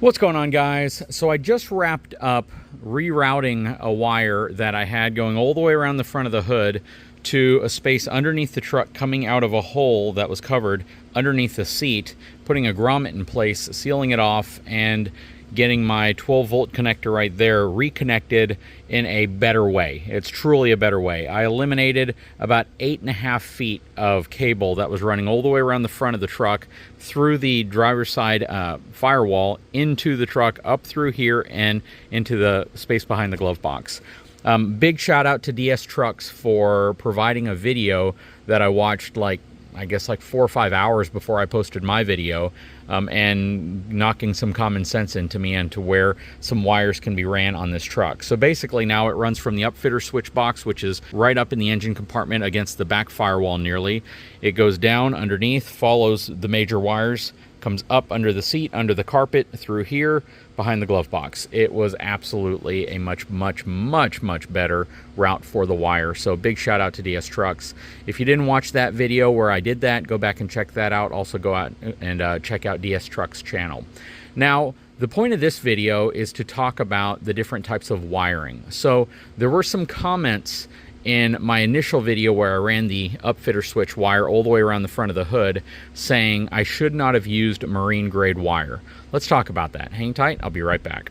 What's going on, guys? So I just wrapped up rerouting a wire that I had going all the way around the front of the hood to a space underneath the truck coming out of a hole that was covered underneath the seat, putting a grommet in place, sealing it off, and getting my 12-volt connector right there reconnected in a better way. It's truly a better way. I eliminated about 8.5 feet of cable that was running all the way around the front of the truck, through the driver's side firewall, into the truck, up through here, and into the space behind the glove box. Big shout out to DS Trucks for providing a video that I watched I guess 4 or 5 hours before I posted my video, and knocking some common sense into me and to where some wires can be ran on this truck. So basically now it runs from the upfitter switch box, which is right up in the engine compartment against the back firewall nearly. It goes down underneath, follows the major wires, comes up under the seat, under the carpet, through here, behind the glove box. It was absolutely a much better route for the wire. So big shout out to DS Trucks. If you didn't watch that video where I did that, go back and check that out. Also go out and check out DS Trucks channel. Now, the point of this video is to talk about the different types of wiring. So there were some comments in my initial video where I ran the upfitter switch wire all the way around the front of the hood, saying I should not have used marine grade wire. Let's talk about that. Hang tight, I'll be right back.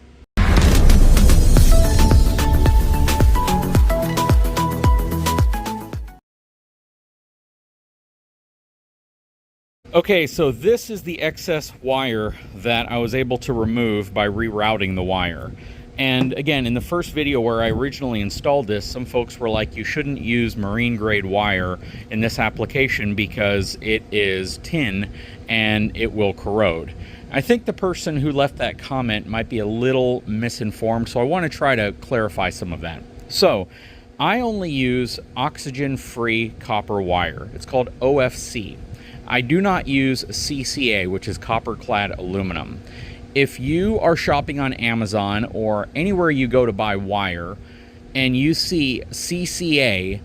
Okay, so this is the excess wire that I was able to remove by rerouting the wire. And again, in the first video where I originally installed this, some folks were like, you shouldn't use marine grade wire in this application because it is tin and it will corrode. I think the person who left that comment might be a little misinformed, so I want to try to clarify some of that. So, I only use oxygen-free copper wire. It's called OFC. I do not use CCA, which is copper-clad aluminum. If you are shopping on Amazon or anywhere you go to buy wire and you see CCA,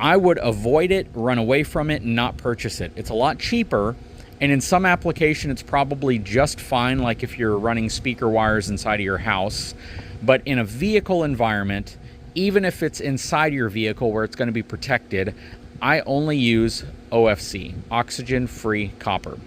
I would avoid it, run away from it, and not purchase it. It's a lot cheaper, and in some application it's probably just fine, like if you're running speaker wires inside of your house. But in a vehicle environment, even if it's inside your vehicle where it's going to be protected, I only use OFC, oxygen-free copper.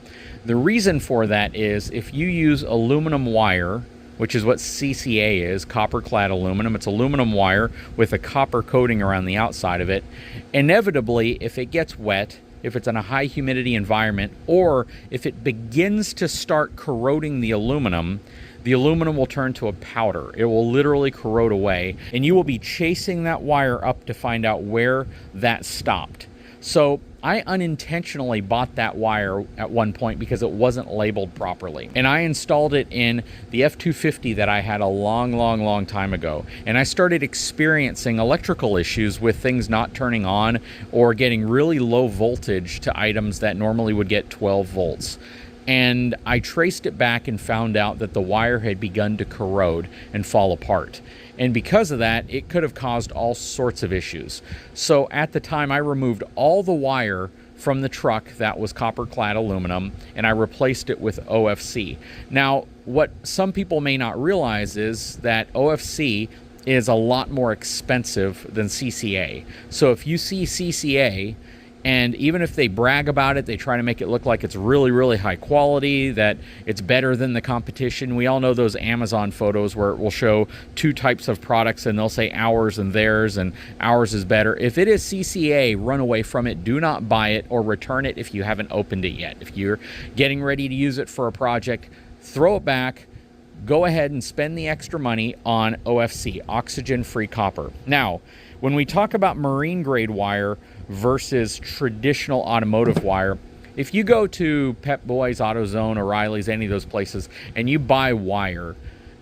The reason for that is if you use aluminum wire, which is what CCA is, copper-clad aluminum, it's aluminum wire with a copper coating around the outside of it, inevitably, if it gets wet, if it's in a high humidity environment, or if it begins to start corroding the aluminum will turn to a powder. It will literally corrode away, and you will be chasing that wire up to find out where that stopped. So I unintentionally bought that wire at one point because it wasn't labeled properly. And I installed it in the F-250 that I had a long time ago. And I started experiencing electrical issues with things not turning on or getting really low voltage to items that normally would get 12 volts. And I traced it back and found out that the wire had begun to corrode and fall apart. And because of that, it could have caused all sorts of issues. So at the time, I removed all the wire from the truck that was copper-clad aluminum, and I replaced it with OFC. Now, what some people may not realize is that OFC is a lot more expensive than CCA. So if you see CCA, and even if they brag about it, they try to make it look like it's really high quality, that it's better than the competition. We all know those Amazon photos where it will show two types of products and they'll say ours and theirs, and ours is better. If it is CCA, run away from it. Do not buy it or return it if you haven't opened it yet. If you're getting ready to use it for a project, throw it back. Go ahead and spend the extra money on OFC, oxygen-free copper. Now, when we talk about marine grade wire versus traditional automotive wire, if you go to Pep Boys, AutoZone, O'Reilly's, any of those places, and you buy wire,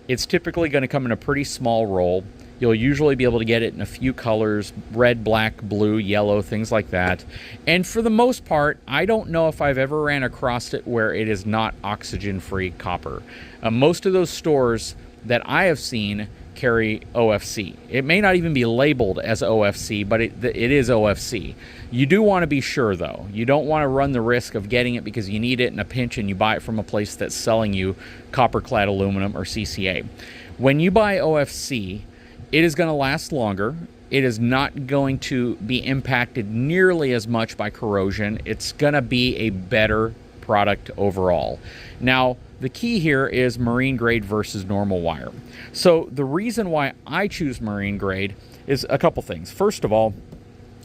it's typically going to come in a pretty small roll. You'll usually be able to get it in a few colors, red, black, blue, yellow, things like that. And for the most part, I don't know if I've ever ran across it where it is not oxygen-free copper. Most of those stores that I have seen carry OFC. It may not even be labeled as OFC, but it is OFC. You do want to be sure, though. You don't want to run the risk of getting it because you need it in a pinch and you buy it from a place that's selling you copper-clad aluminum or CCA. When you buy OFC, it is going to last longer. It is not going to be impacted nearly as much by corrosion. It's going to be a better product overall. Now, the key here is marine grade versus normal wire. So the reason why I choose marine grade is a couple things. First of all,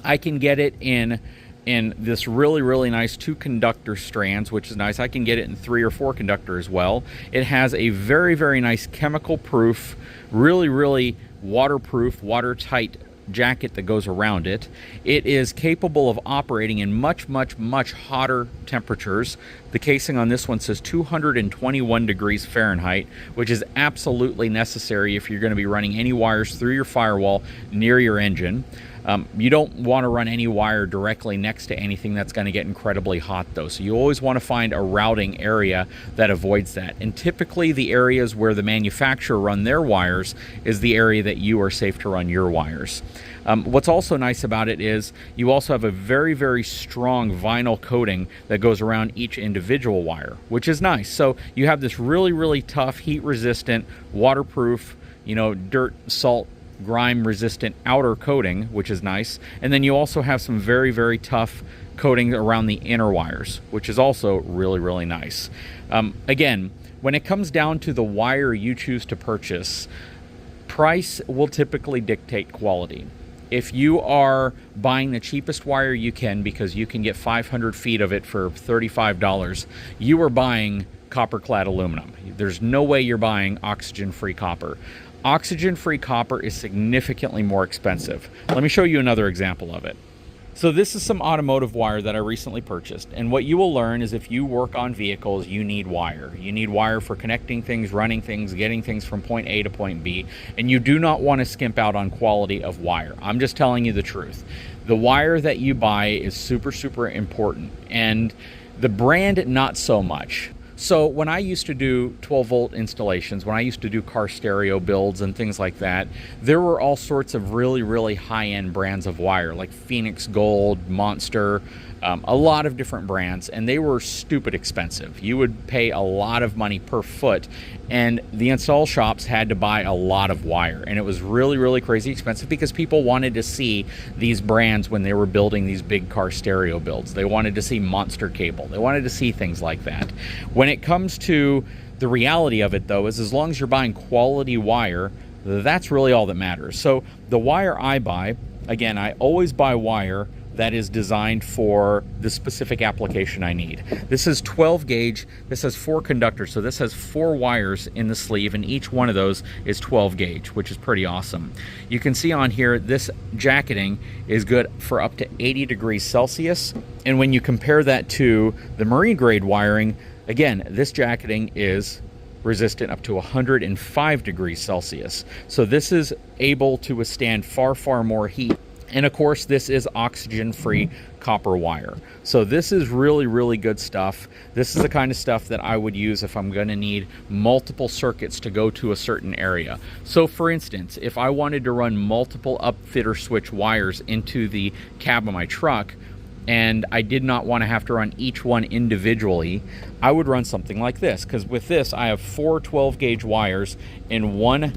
I can get it in this really nice 2 conductor strands, which is nice. I can get it in 3 or 4 conductor as well. It has a very nice chemical proof, really waterproof, watertight jacket that goes around it. It is capable of operating in much hotter temperatures. The casing on this one says 221 degrees Fahrenheit, which is absolutely necessary if you're going to be running any wires through your firewall near your engine. You don't want to run any wire directly next to anything that's going to get incredibly hot, though. So you always want to find a routing area that avoids that. And typically the areas where the manufacturer run their wires is the area that you are safe to run your wires. What's also nice about it is you also have a very strong vinyl coating that goes around each individual wire, which is nice. So you have this really tough, heat-resistant, waterproof, dirt, salt, grime resistant outer coating, which is nice. And then you also have some very tough coating around the inner wires, which is also really nice. Again, when it comes down to the wire you choose to purchase, price will typically dictate quality. If you are buying the cheapest wire you can because you can get 500 feet of it for $35, you are buying copper-clad aluminum. There's no way you're buying oxygen-free copper. Oxygen-free copper is significantly more expensive. Let me show you another example of it. So this is some automotive wire that I recently purchased, and what you will learn is if you work on vehicles, you need wire. You need wire for connecting things, running things, getting things from point A to point B, and you do not want to skimp out on quality of wire. I'm just telling you the truth. The wire that you buy is super important, and the brand not so much. So when I used to do 12-volt installations, when I used to do car stereo builds and things like that, there were all sorts of really high-end brands of wire, like Phoenix Gold, Monster, a lot of different brands, and they were stupid expensive. You would pay a lot of money per foot, and the install shops had to buy a lot of wire, and it was really crazy expensive because people wanted to see these brands when they were building these big car stereo builds. They wanted to see Monster cable. They wanted to see things like that. When it comes to the reality of it, though, is as long as you're buying quality wire, that's really all that matters. So the wire I buy, again, I always buy wire that is designed for the specific application I need. This is 12 gauge, this has 4 conductors, so this has 4 wires in the sleeve, and each one of those is 12 gauge, which is pretty awesome. You can see on here, this jacketing is good for up to 80 degrees Celsius, and when you compare that to the marine grade wiring, again, this jacketing is resistant up to 105 degrees Celsius. So this is able to withstand far more heat. And of course, this is oxygen-free copper wire. So this is really good stuff. This is the kind of stuff that I would use if I'm going to need multiple circuits to go to a certain area. So for instance, if I wanted to run multiple upfitter switch wires into the cab of my truck, and I did not want to have to run each one individually, I would run something like this, because with this I have 4 12-gauge wires in one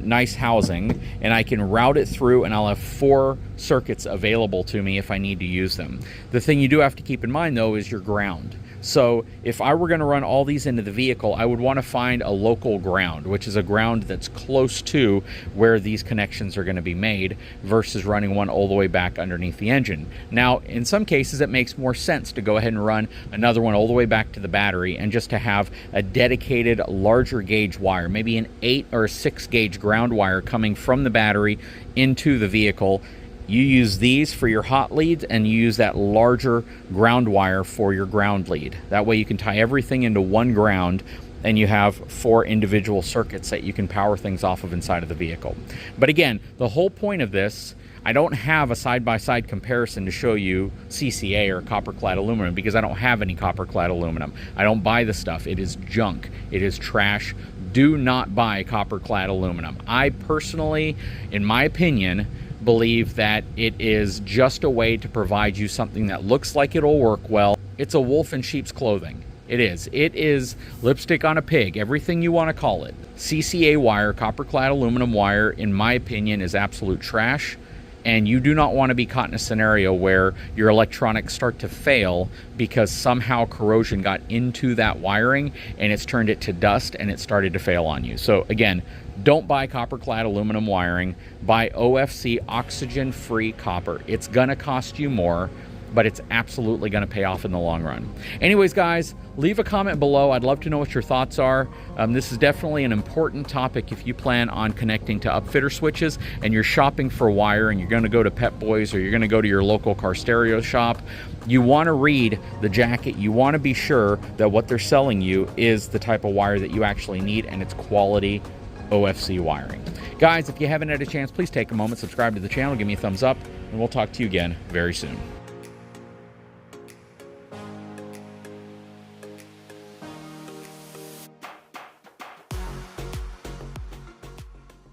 nice housing, and I can route it through, and I'll have 4 circuits available to me if I need to use them. The thing you do have to keep in mind, though, is your ground. So if I were going to run all these into the vehicle, I would want to find a local ground, which is a ground that's close to where these connections are going to be made, versus running one all the way back underneath the engine. Now, in some cases, it makes more sense to go ahead and run another one all the way back to the battery, and just to have a dedicated larger gauge wire, maybe an 8 or 6 gauge ground wire coming from the battery into the vehicle. You use these for your hot leads, and you use that larger ground wire for your ground lead. That way you can tie everything into one ground, and you have 4 individual circuits that you can power things off of inside of the vehicle. But again, the whole point of this, I don't have a side-by-side comparison to show you CCA or copper-clad aluminum because I don't have any copper-clad aluminum. I don't buy the stuff. It is junk. It is trash. Do not buy copper-clad aluminum. I personally, in my opinion, believe that it is just a way to provide you something that looks like it'll work well. It's a wolf in sheep's clothing. It is. It is lipstick on a pig, everything you want to call it. CCA wire, copper-clad aluminum wire, in my opinion, is absolute trash. And you do not want to be caught in a scenario where your electronics start to fail because somehow corrosion got into that wiring and it's turned it to dust and it started to fail on you. So again, don't buy copper-clad aluminum wiring. Buy OFC oxygen-free copper. It's going to cost you more, but it's absolutely going to pay off in the long run. Anyways, guys, leave a comment below. I'd love to know what your thoughts are. This is definitely an important topic if you plan on connecting to upfitter switches and you're shopping for wire and you're going to go to Pep Boys or you're going to go to your local car stereo shop. You want to read the jacket. You want to be sure that what they're selling you is the type of wire that you actually need and it's quality OFC wiring. Guys, if you haven't had a chance, please take a moment, subscribe to the channel, give me a thumbs up, and we'll talk to you again very soon.